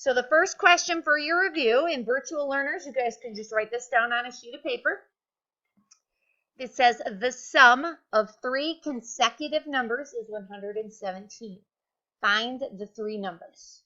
So the first question for your review, in virtual learners, you guys can just write this down on a sheet of paper. It says the sum of 3 consecutive numbers is 117. Find the 3 numbers.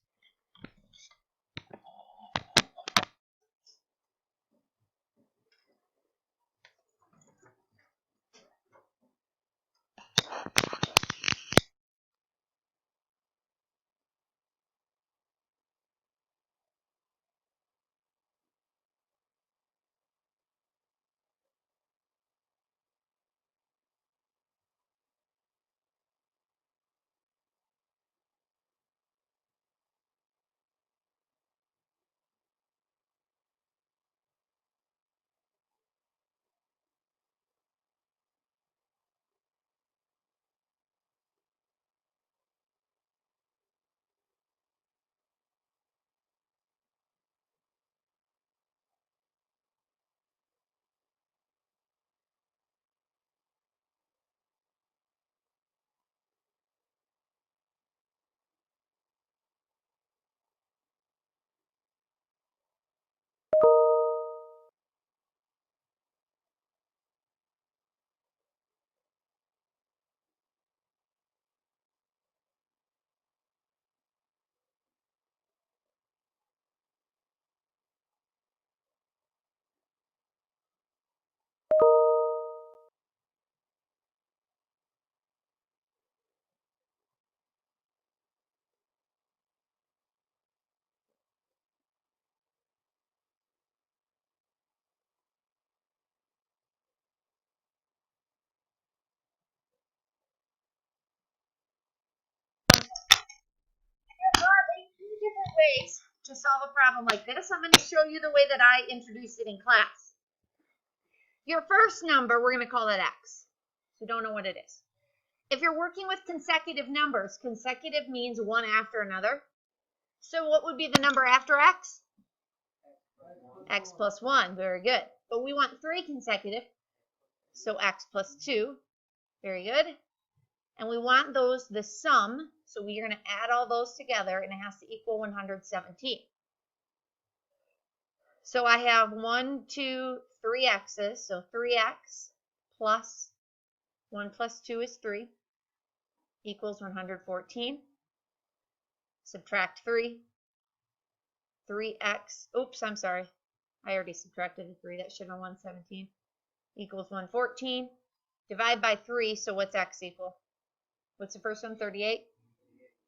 Different ways to solve a problem like this. I'm going to show you the way that I introduced it in class. Your first number, we're going to call it x. So you don't know what it is. If you're working with consecutive numbers, consecutive means one after another. So what would be the number after x? X plus 1. Very good. But we want 3 consecutive. So x plus 2. Very good. And we want those, the sum. So we are going to add all those together, and it has to equal 117. So I have 1, 2, 3 x's. So 3x plus 1 plus 2 is 3 equals 114. Subtract 3. 3x. Oops, I'm sorry. I already subtracted the 3. That should have been 117. Equals 114. Divide by 3. So what's x equal? What's the first one? 38?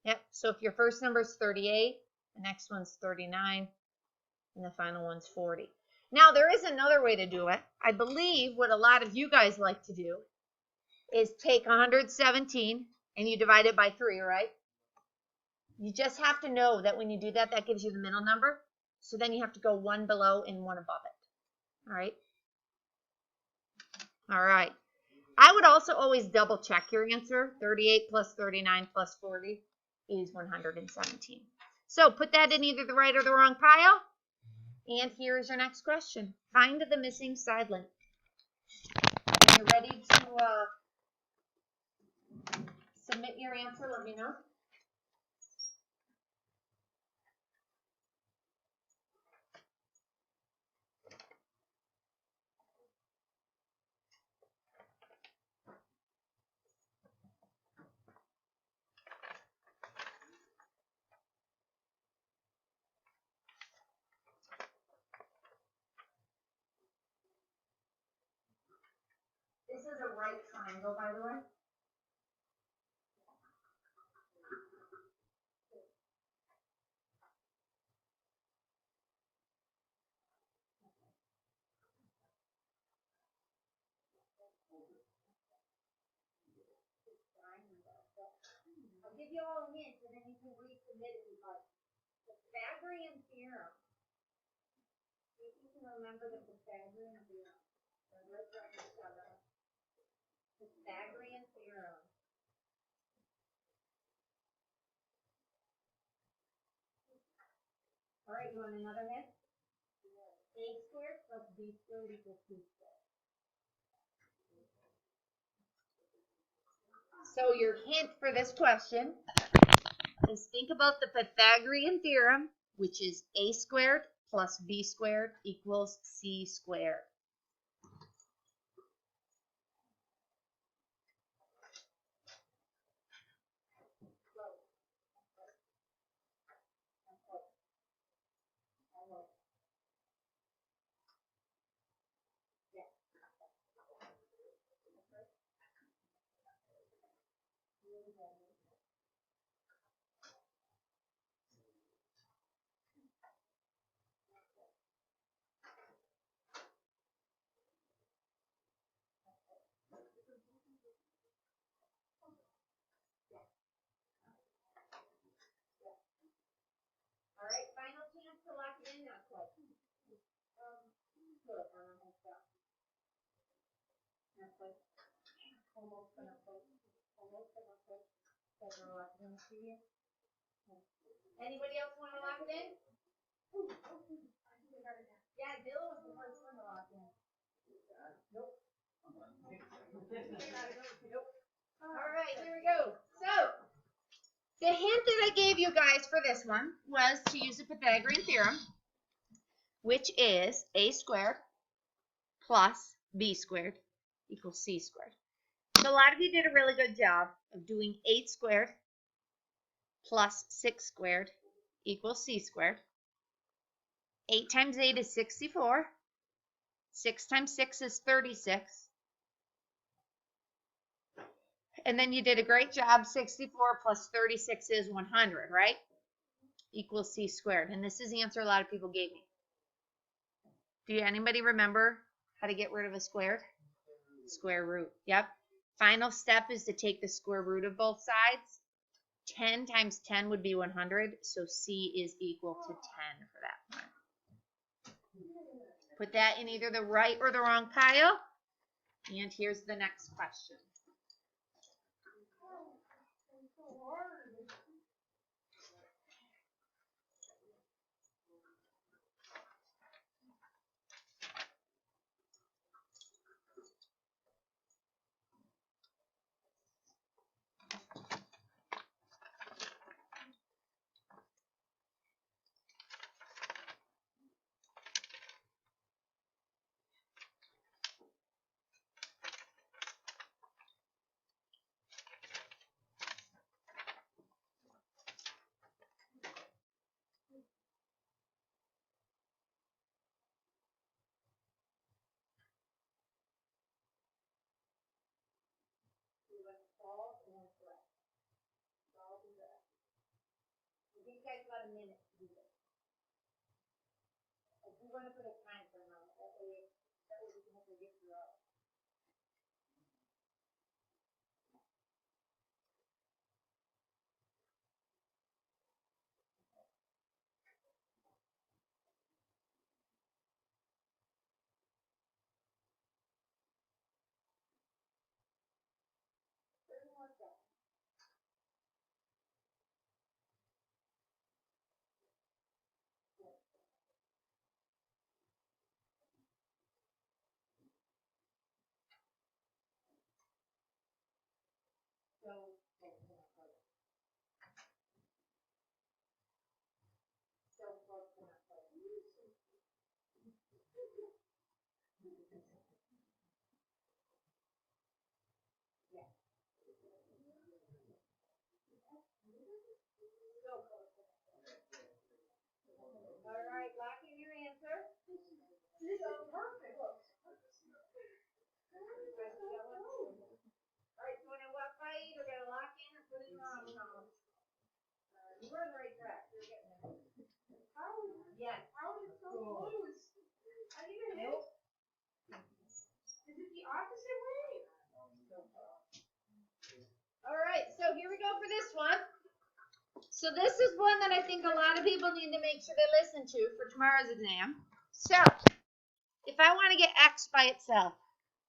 Yep. So if your first number is 38, the next one's 39, and the final one's 40. Now, there is another way to do it. I believe what a lot of you guys like to do is take 117 and you divide it by 3, right? You just have to know that when you do that, that gives you the middle number. So then you have to go 1 below and 1 above it. All right? All right. I would also always double check your answer. 38 plus 39 plus 40 is 117. So put that in either the right or the wrong pile. And here is your next question. Find the missing side length. When you're ready to submit your answer, let me know. This is a right triangle, by the way. I'll give you all a hint, and then you can resubmit if you'd like. The Pythagorean theorem. See if you can remember the Pythagorean theorem. Let's write this down. Pythagorean theorem. All right, you want another hint? A squared plus b squared equals c squared. So your hint for this question is think about the Pythagorean theorem which is a squared plus b squared equals c squared. All right, final chance to lock it in now, Clay. Good. Almost gonna put. Anybody else want to lock it in? Yeah, Bill was the first one to lock in. Nope. All right, here we go. So, the hint that I gave you guys for this one was to use the Pythagorean theorem, which is a squared plus b squared equals c squared. So a lot of you did a really good job of doing 8 squared plus 6 squared equals c squared. 8 times 8 is 64. 6 times 6 is 36. And then you did a great job. 64 plus 36 is 100, right? Equals c squared. And this is the answer a lot of people gave me. Do anybody remember how to get rid of a squared? Square root. Yep. Final step is to take the square root of both sides. 10 times 10 would be 100, so c is equal to 10 for that one. Put that in either the right or the wrong pile. And here's the next question. You guys got a minute to do this. I do want to put a time frame on it. That way we can hopefully get through all. All right, lock in your answer. So perfect. All right, so when I walk by you, either gotta lock in or put it in the wrong column. You were on the right track. You're getting there. Yes. How is it so close? I didn't even know. Is it the opposite way? All right, so here we go for this one. So this is one that I think a lot of people need to make sure they listen to for tomorrow's exam. So if I want to get x by itself,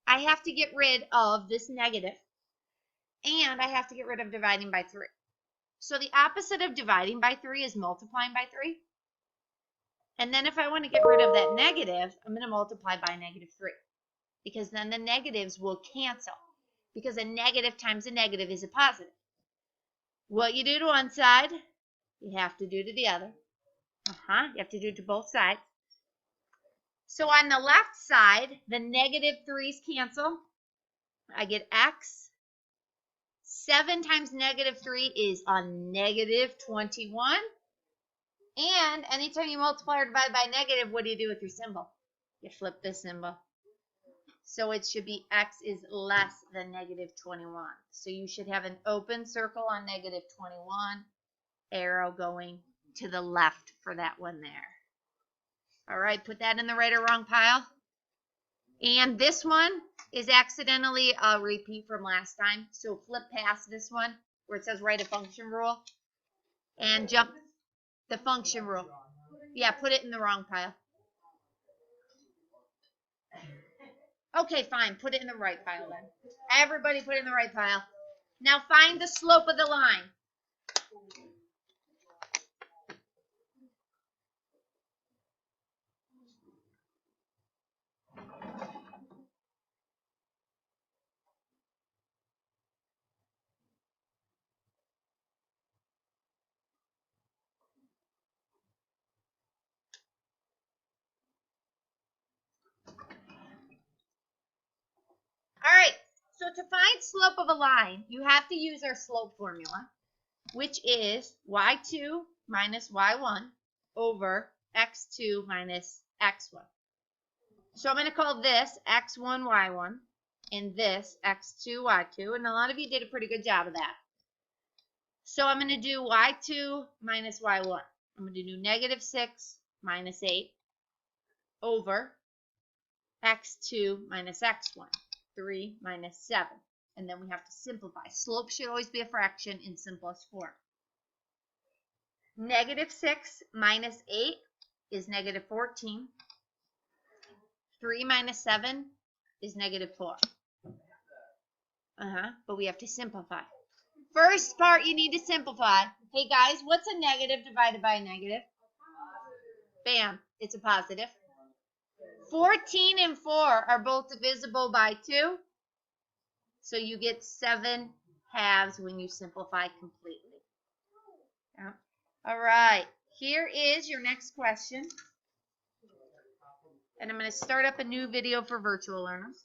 I have to get rid of this negative, and I have to get rid of dividing by 3. So the opposite of dividing by 3 is multiplying by 3. And then if I want to get rid of that negative, I'm going to multiply by negative 3, because then the negatives will cancel, because a negative times a negative is a positive. What you do to one side, you have to do to the other. You have to do it to both sides. So on the left side, the negative 3's cancel. I get x. 7 times negative 3 is a negative 21. And anytime you multiply or divide by negative, what do you do with your symbol? You flip the symbol. So it should be x is less than negative 21. So you should have an open circle on negative 21, arrow going to the left for that one there. All right, put that in the right or wrong pile. And this one is accidentally a repeat from last time. So flip past this one where it says write a function rule and jump the function rule. Yeah, put it in the wrong pile. Okay, fine. Put it in the right pile then. Everybody put it in the right pile. Now find the slope of the line. All right, so to find slope of a line, you have to use our slope formula, which is y2 minus y1 over x2 minus x1. So I'm going to call this x1, y1, and this x2, y2, and a lot of you did a pretty good job of that. So I'm going to do y2 minus y1. I'm going to do negative 6 minus 8 over x2 minus x1. 3 minus 7. And then we have to simplify. Slope should always be a fraction in simplest form. Negative 6 minus 8 is negative 14. 3 minus 7 is negative 4. But we have to simplify. First part you need to simplify. Hey guys, what's a negative divided by a negative? Bam, it's a positive. 14 and 4 are both divisible by 2. So you get 7 halves when you simplify completely. Yeah. All right, here is your next question. And I'm going to start up a new video for virtual learners.